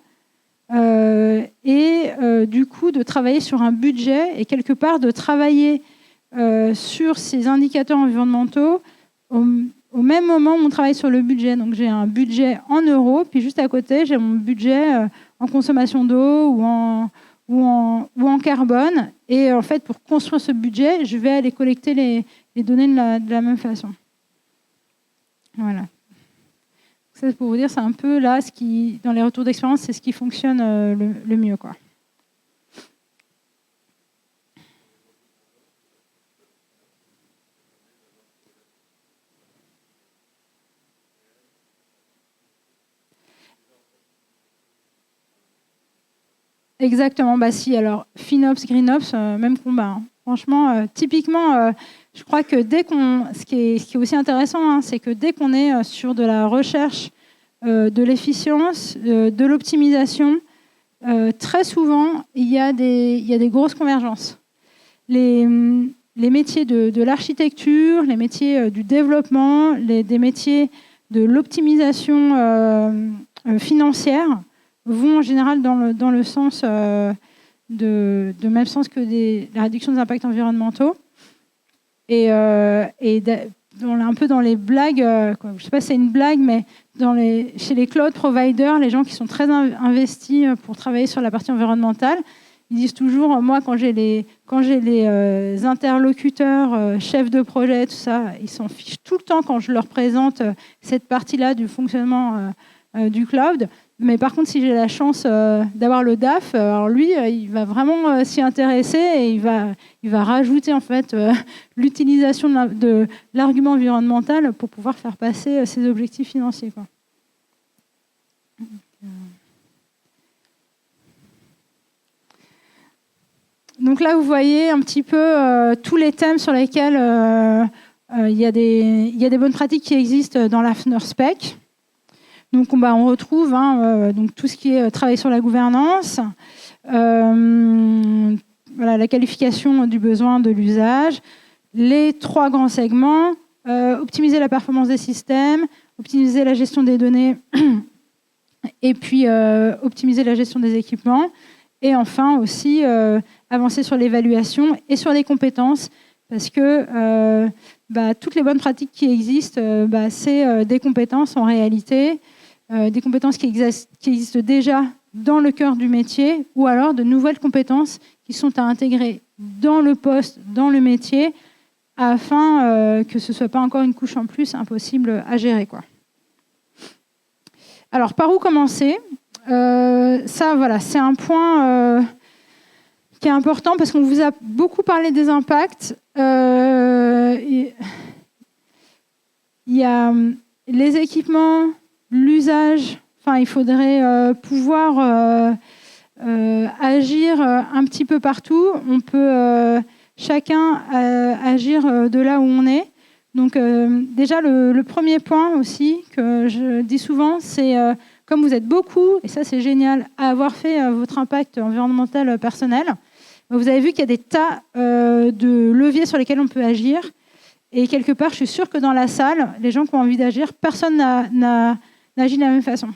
et du coup de travailler sur un budget et quelque part de travailler sur ces indicateurs environnementaux au même moment où on travaille sur le budget. Donc j'ai un budget en euros, puis juste à côté j'ai mon budget en consommation d'eau ou en carbone. Et en fait, pour construire ce budget, je vais aller collecter les données de la même façon. Voilà. Ça, c'est pour vous dire, c'est un peu là, dans les retours d'expérience, c'est ce qui fonctionne le mieux, quoi. Exactement, bah si, alors FinOps, GreenOps, même combat, hein. Franchement, typiquement, je crois que ce qui est aussi intéressant, hein, c'est que dès qu'on est sur de la recherche, de l'efficience, de l'optimisation, très souvent, il y a des grosses convergences. Les métiers de l'architecture, les métiers du développement, des métiers de l'optimisation financière vont en général dans le sens de même sens que la réduction des impacts environnementaux. Et un peu dans les blagues, je ne sais pas si c'est une blague, mais chez les cloud providers, les gens qui sont très investis pour travailler sur la partie environnementale, ils disent toujours, moi, quand j'ai les interlocuteurs, chefs de projet, tout ça, ils s'en fichent tout le temps quand je leur présente cette partie-là du fonctionnement du cloud. Mais par contre, si j'ai la chance d'avoir le DAF, alors lui, il va vraiment s'y intéresser et il va rajouter en fait l'utilisation de l'argument environnemental pour pouvoir faire passer ses objectifs financiers, quoi. Donc là, vous voyez un petit peu tous les thèmes sur lesquels il y a des bonnes pratiques qui existent dans l'AFNOR Spec. Donc, on retrouve donc tout ce qui est travail sur la gouvernance, voilà, la qualification du besoin, de l'usage, les 3 grands segments, optimiser la performance des systèmes, optimiser la gestion des données et puis optimiser la gestion des équipements. Et enfin aussi avancer sur l'évaluation et sur les compétences, parce que toutes les bonnes pratiques qui existent, c'est des compétences en réalité, des compétences qui existent déjà dans le cœur du métier, ou alors de nouvelles compétences qui sont à intégrer dans le poste, dans le métier, afin que ce ne soit pas encore une couche en plus impossible à gérer, quoi. Alors, par où commencer ? Ça, voilà, c'est un point qui est important parce qu'on vous a beaucoup parlé des impacts. Il y a les équipements, l'usage. Enfin, il faudrait pouvoir agir un petit peu partout. On peut chacun agir de là où on est. Donc, déjà, le premier point aussi que je dis souvent, c'est comme vous êtes beaucoup, et ça c'est génial, à avoir fait votre impact environnemental personnel, vous avez vu qu'il y a des tas de leviers sur lesquels on peut agir. Et quelque part, je suis sûre que dans la salle, les gens qui ont envie d'agir, personne n'agit de la même façon.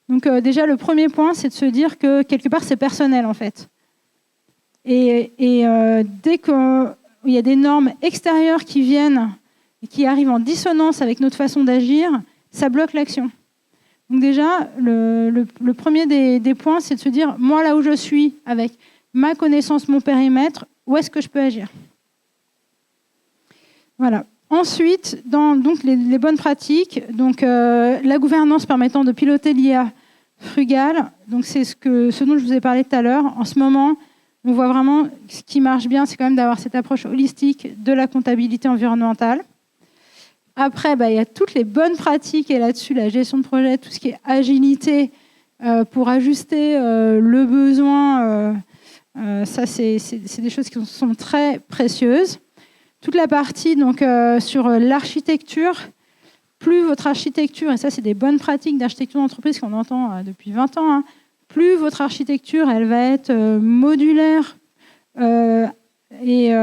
Donc déjà, le premier point, c'est de se dire que quelque part, c'est personnel en fait. Et dès qu'il y a des normes extérieures qui viennent et qui arrivent en dissonance avec notre façon d'agir, ça bloque l'action. Donc déjà, le premier des points, c'est de se dire, moi là où je suis, avec ma connaissance, mon périmètre, où est-ce que je peux agir ? Voilà. Ensuite, dans donc, les bonnes pratiques, donc, la gouvernance permettant de piloter l'IA frugale, donc c'est ce dont je vous ai parlé tout à l'heure. En ce moment, on voit vraiment ce qui marche bien, c'est quand même d'avoir cette approche holistique de la comptabilité environnementale. Après, il y a toutes les bonnes pratiques, et là-dessus, la gestion de projet, tout ce qui est agilité pour ajuster le besoin, ça, c'est des choses qui sont très précieuses. Toute la partie donc, sur l'architecture, plus votre architecture, et ça, c'est des bonnes pratiques d'architecture d'entreprise qu'on entend depuis 20 ans, hein, plus votre architecture, elle va être modulaire et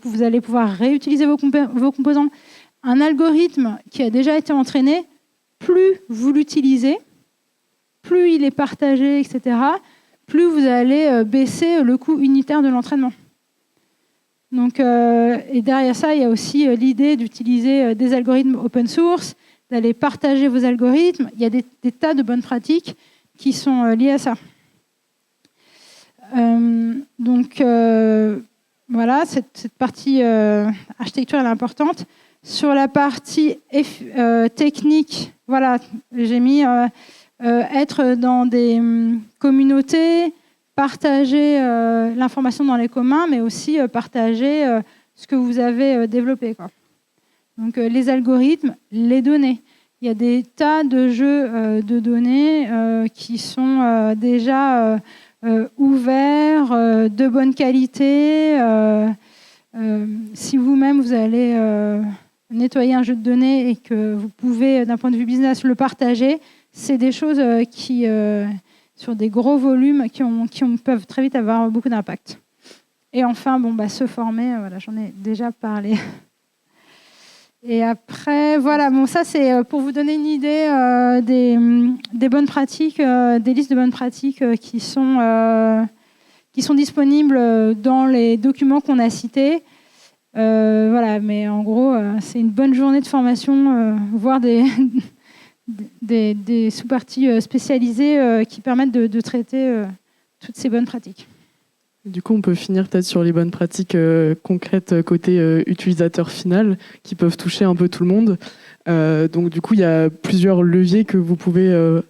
vous allez pouvoir réutiliser vos composants. Un algorithme qui a déjà été entraîné, plus vous l'utilisez, plus il est partagé, etc., plus vous allez baisser le coût unitaire de l'entraînement. Donc, et derrière ça, il y a aussi l'idée d'utiliser des algorithmes open source, d'aller partager vos algorithmes. Il y a des tas de bonnes pratiques qui sont liées à ça. Donc, voilà, cette partie architecture, elle est importante. Sur la partie technique, voilà, j'ai mis être dans des communautés, partager l'information dans les communs, mais aussi partager ce que vous avez développé, quoi. Donc les algorithmes, les données. Il y a des tas de jeux de données qui sont déjà ouverts, de bonne qualité. Si vous-même, vous allez nettoyer un jeu de données et que vous pouvez, d'un point de vue business, le partager, c'est des choses qui, sur des gros volumes, qui peuvent très vite avoir beaucoup d'impact. Et enfin, se former, voilà, j'en ai déjà parlé. Et après, voilà, ça c'est pour vous donner une idée des bonnes pratiques, des listes de bonnes pratiques qui sont disponibles dans les documents qu'on a cités. Voilà, mais en gros, c'est une bonne journée de formation, voire des sous-parties spécialisées qui permettent de traiter toutes ces bonnes pratiques. Du coup, on peut finir peut-être sur les bonnes pratiques concrètes côté utilisateur final qui peuvent toucher un peu tout le monde. Donc, du coup, il y a plusieurs leviers que vous pouvez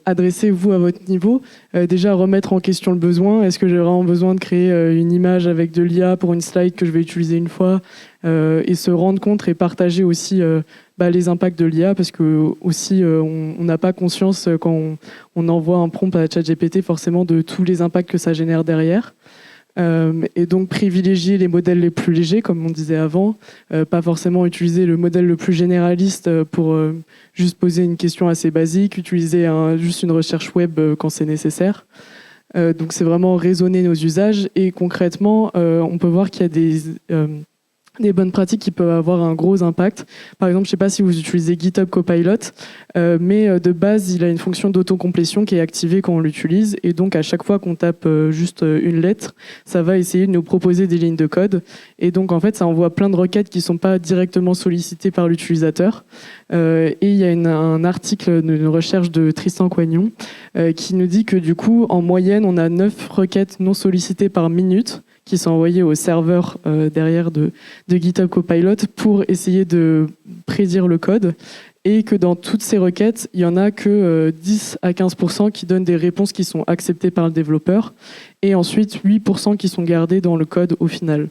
adresser, vous, à votre niveau. Déjà, remettre en question le besoin. Est-ce que j'ai vraiment besoin de créer une image avec de l'IA pour une slide que je vais utiliser une fois et se rendre compte et partager aussi les impacts de l'IA, parce que aussi on n'a pas conscience quand on envoie un prompt à ChatGPT forcément de tous les impacts que ça génère derrière. Et donc privilégier les modèles les plus légers, comme on disait avant, pas forcément utiliser le modèle le plus généraliste pour juste poser une question assez basique, utiliser juste une recherche web quand c'est nécessaire. Donc c'est vraiment raisonner nos usages, et concrètement on peut voir qu'il y a des bonnes pratiques qui peuvent avoir un gros impact. Par exemple, je ne sais pas si vous utilisez GitHub Copilot, mais de base, il a une fonction d'autocomplétion qui est activée quand on l'utilise. Et donc, à chaque fois qu'on tape juste une lettre, ça va essayer de nous proposer des lignes de code. Et donc, en fait, ça envoie plein de requêtes qui ne sont pas directement sollicitées par l'utilisateur. Et il y a un article d'une recherche de Tristan Coignon qui nous dit que, du coup, en moyenne, on a 9 requêtes non sollicitées par minute, qui sont envoyés au serveur derrière de GitHub Copilot pour essayer de prédire le code, et que dans toutes ces requêtes, il n'y en a que 10 à 15% qui donnent des réponses qui sont acceptées par le développeur, et ensuite 8% qui sont gardées dans le code au final.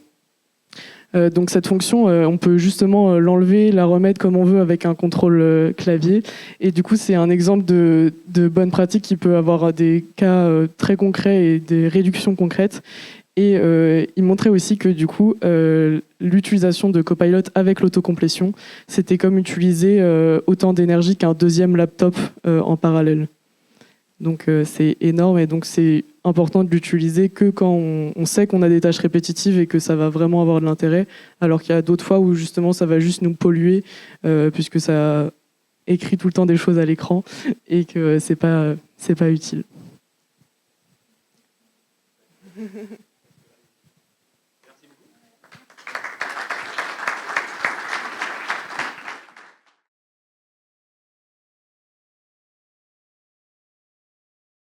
Donc cette fonction, on peut justement l'enlever, la remettre comme on veut avec un contrôle clavier. Et du coup, c'est un exemple de bonne pratique qui peut avoir des cas très concrets et des réductions concrètes. Et il montrait aussi que du coup, l'utilisation de Copilot avec l'autocomplétion, c'était comme utiliser autant d'énergie qu'un deuxième laptop en parallèle. Donc c'est énorme, et donc c'est important de l'utiliser que quand on sait qu'on a des tâches répétitives et que ça va vraiment avoir de l'intérêt, alors qu'il y a d'autres fois où justement ça va juste nous polluer puisque ça écrit tout le temps des choses à l'écran et que c'est pas utile.